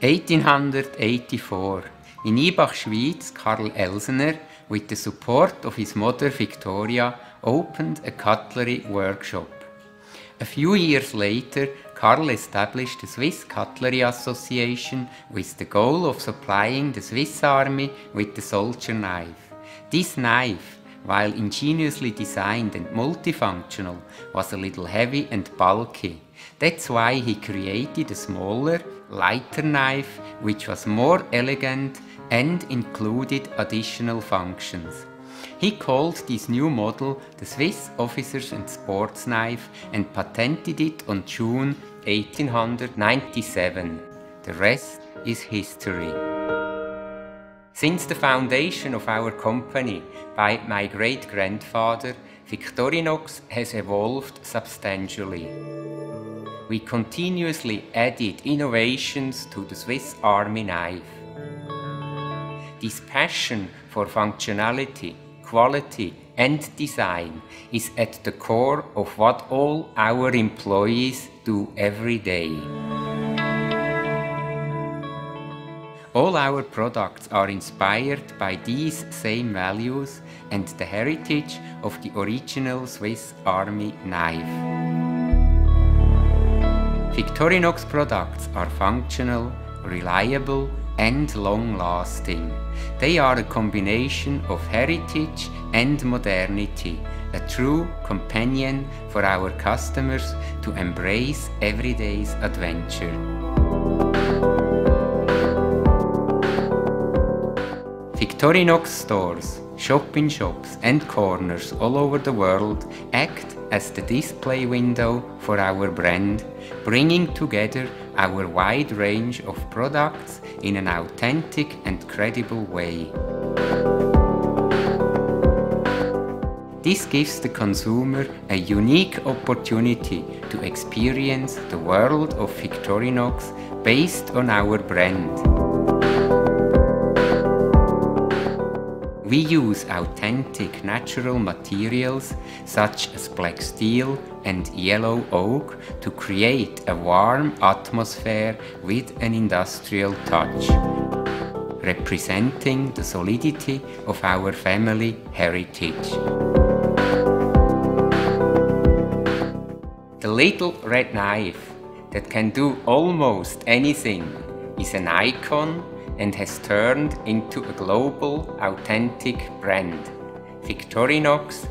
1884. In Ibach, Schweiz, Karl Elsener, with the support of his mother Victoria, opened a cutlery workshop. A few years later, Karl established the Swiss Cutlery Association with the goal of supplying the Swiss Army with the soldier knife. This knife, while ingeniously designed and multifunctional, was a little heavy and bulky. That's why he created a smaller, lighter knife which was more elegant and included additional functions. He called this new model the Swiss Officers and Sports Knife and patented it on June 1897. The rest is history. Since the foundation of our company by my great-grandfather, Victorinox has evolved substantially. We continuously added innovations to the Swiss Army knife. This passion for functionality, quality and design is at the core of what all our employees do every day. All our products are inspired by these same values and the heritage of the original Swiss Army knife. Victorinox products are functional, reliable and long-lasting. They are a combination of heritage and modernity, a true companion for our customers to embrace everyday's adventure. Victorinox stores, shop-in-shops and corners all over the world act as the display window for our brand, bringing together our wide range of products in an authentic and credible way. This gives the consumer a unique opportunity to experience the world of Victorinox based on our brand. We use authentic natural materials such as black steel and yellow oak to create a warm atmosphere with an industrial touch, representing the solidity of our family heritage. The little red knife that can do almost anything is an icon and has turned into a global, authentic brand. Victorinox,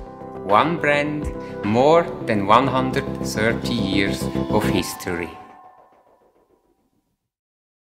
one brand, more than 130 years of history.